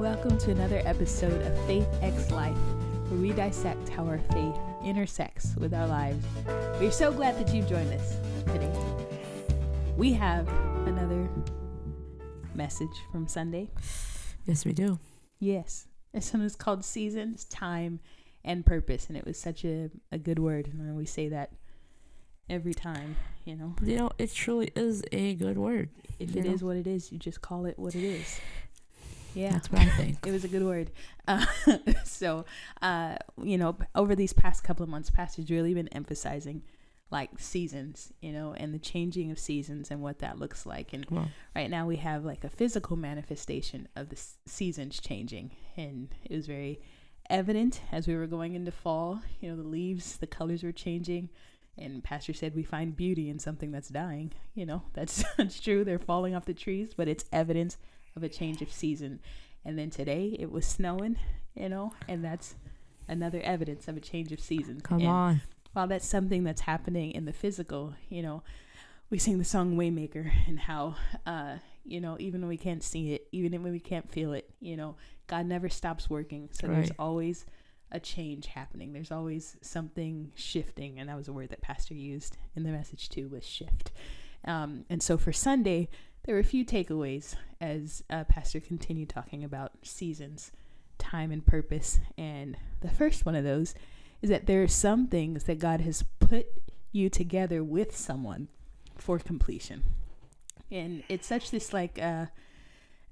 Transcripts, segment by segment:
welcome to another episode of Faith X Life, where we dissect how our faith intersects with our lives. We're so glad that you've joined us today. We have another message from Sunday. Yes, we do. Yes. This one is called Seasons, Time, and Purpose, and it was such a good word, and we say that every time, You know, it truly is a good word. If it is what it is, you just call it what it is. Yeah, that's what I think. It was a good word. Over these past couple of months, Pastor's really been emphasizing like seasons, and the changing of seasons and what that looks like. And right now we have like a physical manifestation of the seasons changing. And it was very evident as we were going into fall, the leaves, the colors were changing. And Pastor said we find beauty in something that's dying. That's true. They're falling off the trees, but it's evidence of a change of season. And then today it was snowing, and that's another evidence of a change of season. Come on. While that's something that's happening in the physical, we sing the song Waymaker, and how, even when we can't see it, even when we can't feel it, God never stops working. So There's always a change happening. There's always something shifting. And that was a word that Pastor used in the message too, was shift. And so for Sunday, there were a few takeaways as Pastor continued talking about seasons, time, and purpose. And the first one of those is that there are some things that God has put you together with someone for completion. And it's such this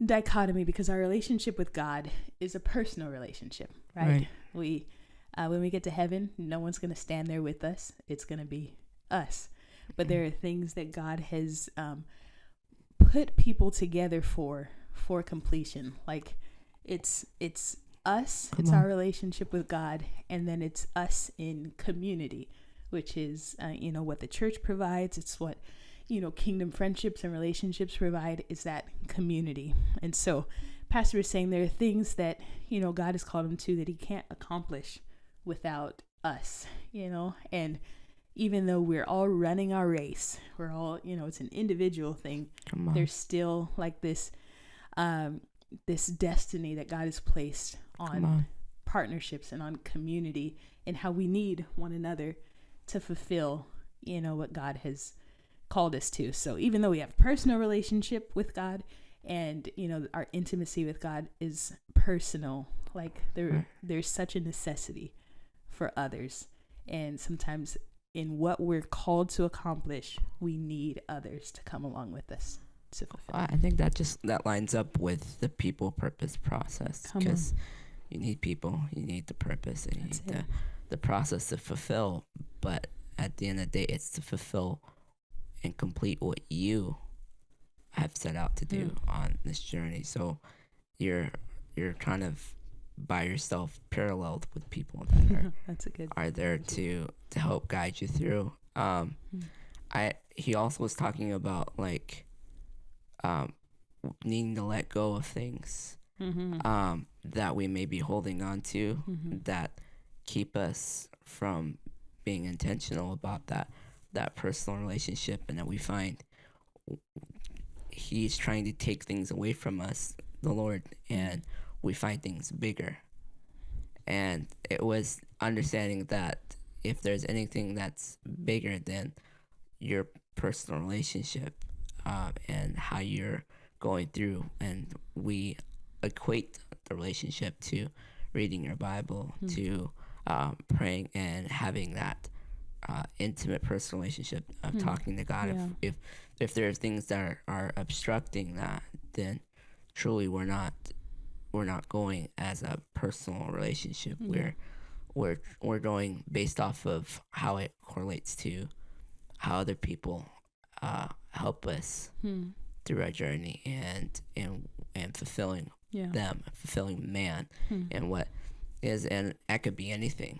dichotomy, because our relationship with God is a personal relationship, right? We, when we get to heaven, no one's going to stand there with us. It's going to be us. But there are things that God has put people together for completion. Like it's us, our relationship with God, and then it's us in community, which is what the church provides. It's what kingdom friendships and relationships provide, is that community. And so Pastor was saying there are things that God has called him to that he can't accomplish without us, and even though we're all running our race, we're all, it's an individual thing. There's still like this destiny that God has placed on partnerships and on community, and how we need one another to fulfill, what God has called us to. So even though we have personal relationship with God, and, our intimacy with God is personal, like there's such a necessity for others. And sometimes in what we're called to accomplish, we need others to come along with us to fulfill. I think that lines up with the people purpose process, because you need people, you need the purpose, and you need the process to fulfill. But at the end of the day, it's to fulfill and complete what you have set out to do on this journey. So you're kind of by yourself, paralleled with people that are there to help guide you through. He also was talking about needing to let go of things that we may be holding on to that keep us from being intentional about that personal relationship, and that we find he's trying to take things away from us, the Lord, and we find things bigger. And it was understanding that if there's anything that's bigger than your personal relationship and how you're going through, and we equate the relationship to reading your Bible, to praying and having that intimate personal relationship of talking to God. If there are things that are obstructing that, then truly we're not going as a personal relationship. We're going based off of how it correlates to how other people help us through our journey, and fulfilling them, fulfilling man, and what is, and that could be anything.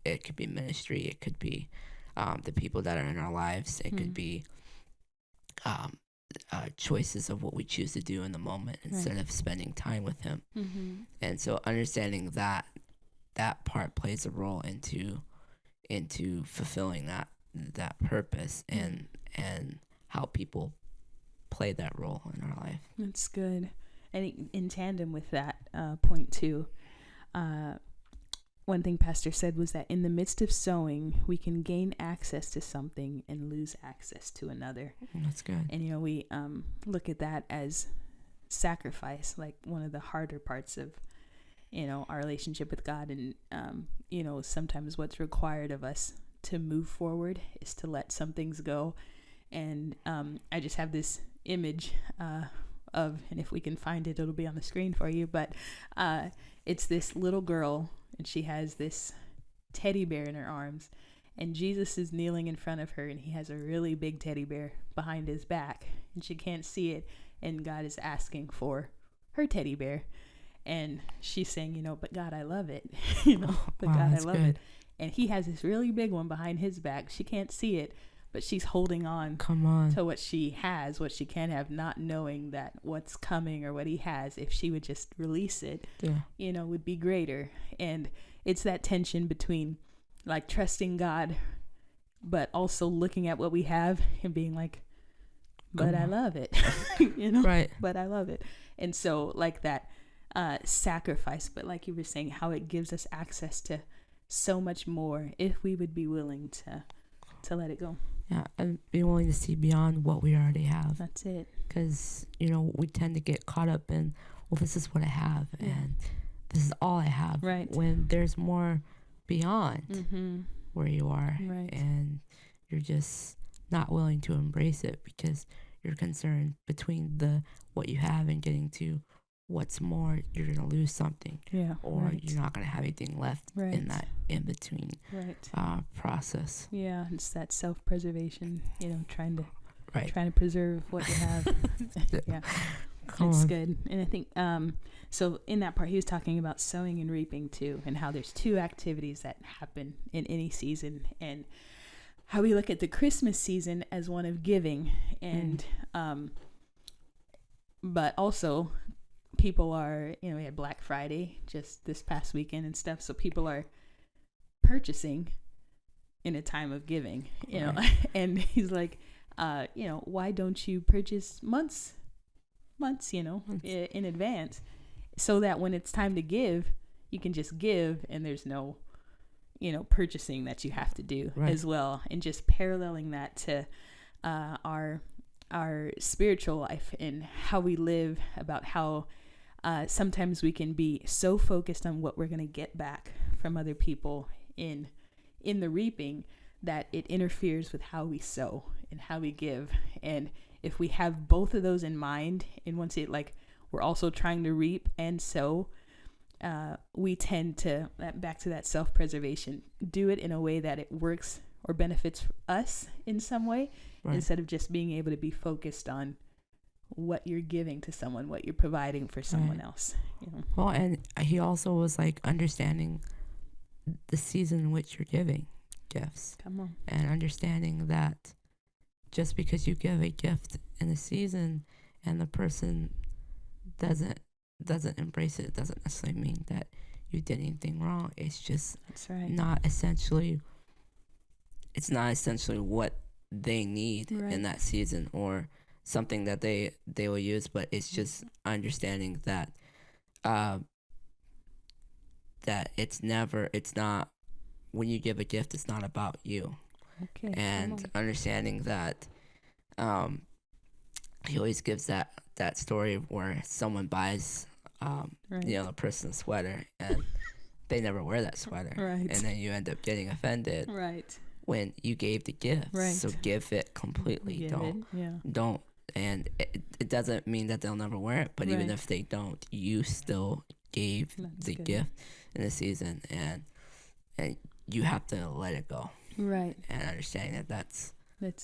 It could be ministry, it could be the people that are in our lives, it could be choices of what we choose to do in the moment instead of spending time with him. And so understanding that part plays a role into fulfilling that purpose, and how people play that role in our life. That's good. And in tandem with that point too, one thing Pastor said was that in the midst of sowing, we can gain access to something and lose access to another. That's good. And, we look at that as sacrifice, like one of the harder parts of, our relationship with God. And, sometimes what's required of us to move forward is to let some things go. And I just have this image of, and if we can find it, it'll be on the screen for you, but it's this little girl, and she has this teddy bear in her arms, and Jesus is kneeling in front of her, and he has a really big teddy bear behind his back, and she can't see it, and God is asking for her teddy bear, and she's saying, but God, I love it, but wow, God, I that's love good. it, and he has this really big one behind his back. She can't see it, but she's holding on to what she has, what she can have, not knowing that what's coming or what he has, if she would just release it, would be greater. And it's that tension between like trusting God, but also looking at what we have and being like, but I love it, Right. But I love it. And so like that sacrifice, but like you were saying, how it gives us access to so much more if we would be willing to let it go. Yeah, and be willing to see beyond what we already have. That's it. Because, we tend to get caught up in, well, this is what I have, and this is all I have. Right. When there's more beyond where you are. Right. And you're just not willing to embrace it because you're concerned between what you have and getting to what's more, you're going to lose something. Yeah. Or you're not going to have anything left in that in-between process. Yeah, it's that self-preservation, trying to preserve what you have. Yeah, it's good. And I think, so in that part, he was talking about sowing and reaping too, and how there's two activities that happen in any season, and how we look at the Christmas season as one of giving, and but also people are, we had Black Friday just this past weekend and stuff, so people are purchasing in a time of giving, and he's like, why don't you purchase months in advance, so that when it's time to give, you can just give, and there's no, purchasing that you have to do as well. And just paralleling that to our spiritual life and how we live, about how sometimes we can be so focused on what we're going to get back from other people in the reaping that it interferes with how we sow and how we give. And if we have both of those in mind, and once we're also trying to reap and sow, we tend to, back to that self-preservation, do it in a way that it works or benefits us in some way, instead of just being able to be focused on what you're giving to someone, what you're providing for someone else. Well, and he also was understanding the season in which you're giving gifts. Come on. And understanding that just because you give a gift in a season and the person doesn't embrace it, doesn't necessarily mean that you did anything wrong. It's just not essentially what they need in that season, or something that they will use, but it's just understanding that that it's not, when you give a gift, it's not about you. Okay. And understanding that he always gives that story where someone buys a person's sweater and they never wear that sweater, and then you end up getting offended when you gave the gift. So give it completely. Don't. And it doesn't mean that they'll never wear it, but even if they don't, you still gave the gift in the season, and you have to let it go. And understanding that that's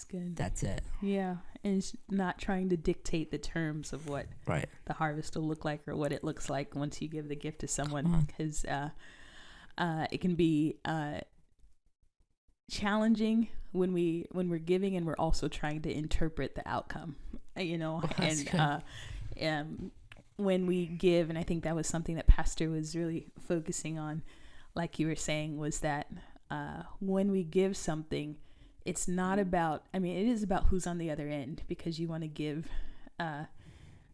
good. That's it. Yeah. And it's not trying to dictate the terms of what the harvest will look like, or what it looks like once you give the gift to someone, because it can be challenging when we're giving and we're also trying to interpret the outcome, and when we give, and I think that was something that Pastor was really focusing on, like you were saying, was that when we give something, it's not about, it is about who's on the other end, because you want to give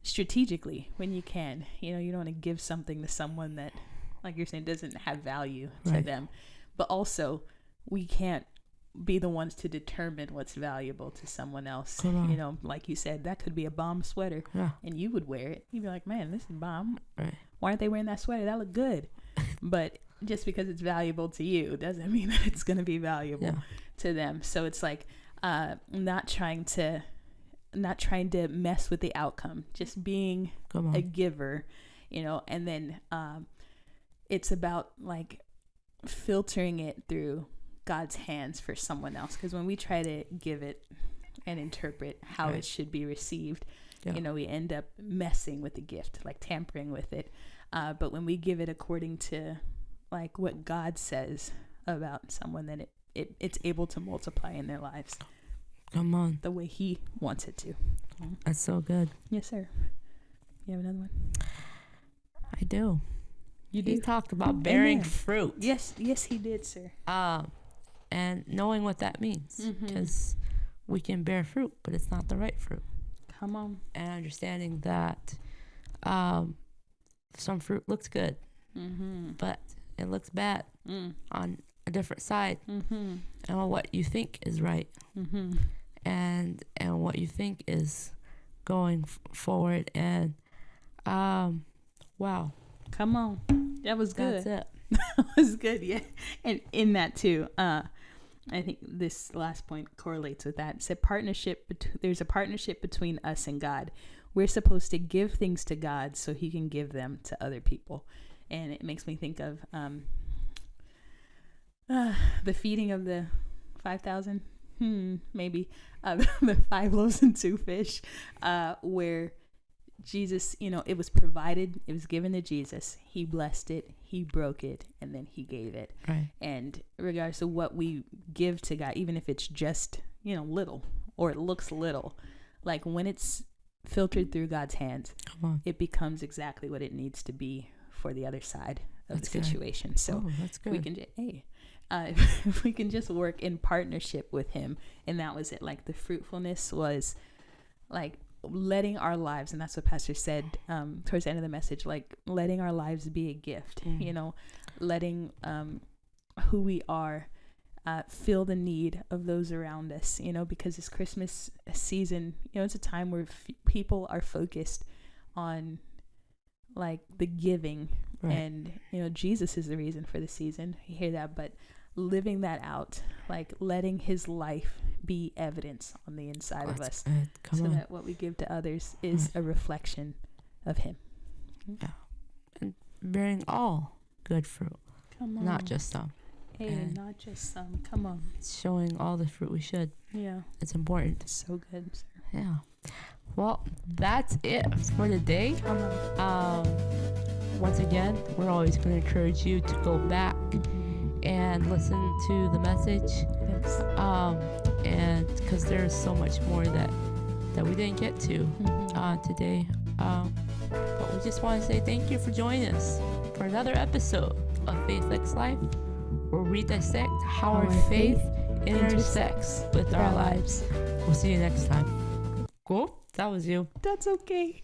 strategically when you can. You know, you don't want to give something to someone that, like you're saying, doesn't have value to them. But also, we can't be the ones to determine what's valuable to someone else. You know, like you said, that could be a bomb sweater, and you would wear it. You'd be like, man, this is bomb. Why aren't they wearing that sweater? That look good. But just because it's valuable to you doesn't mean that it's going to be valuable to them. So it's like not trying to mess with the outcome, just being a giver, you know. And then it's about like filtering it through God's hands for someone else, because when we try to give it and interpret how it should be received, you know, we end up messing with the gift, like tampering with it. But when we give it according to like what God says about someone, then it's able to multiply in their lives. Come on. The way he wants it to. That's so good. Yes, sir. You have another one? I do. You do? He talked about bearing fruit. Yes, he did, sir. And knowing what that means, because we can bear fruit, but it's not the right fruit. Come on. And understanding that some fruit looks good, but it looks bad on a different side. And what you think is right, and what you think is going forward. And wow. Come on. That was good. That's it. That was good, yeah. And in that too, I think this last point correlates with that. It's a partnership. There's a partnership between us and God. We're supposed to give things to God so he can give them to other people. And it makes me think of the feeding of the 5,000, maybe, the 5 loaves and 2 fish, where Jesus, you know, it was provided, it was given to Jesus. He blessed it, he broke it, and then he gave it. And regardless of what we give to God, even if it's just, you know, little, or it looks little, like when it's filtered through God's hands, it becomes exactly what it needs to be for the other side of the situation. So that's good. We can if we can just work in partnership with him, and that was it. Like the fruitfulness was like letting our lives, and that's what Pastor said towards the end of the message, like letting our lives be a gift, you know, letting who we are feel the need of those around us, you know, because this Christmas season, you know, it's a time where people are focused on like the giving, and you know, Jesus is the reason for the season. You hear that, but living that out, like letting his life be evidence on the inside of us, so that what we give to others is a reflection of him. And bearing all good fruit, not just some. Not just some. Come on. Showing all the fruit we should. Yeah. It's important. So good, sir. Yeah. Well, that's it for today. Once again, we're always going to encourage you to go back and listen to the message. Yes. And because there's so much more that we didn't get to today. But we just want to say thank you for joining us for another episode of Faith X Life, where we dissect how our faith intersects with our lives. We'll see you next time. Cool? That was you. That's okay.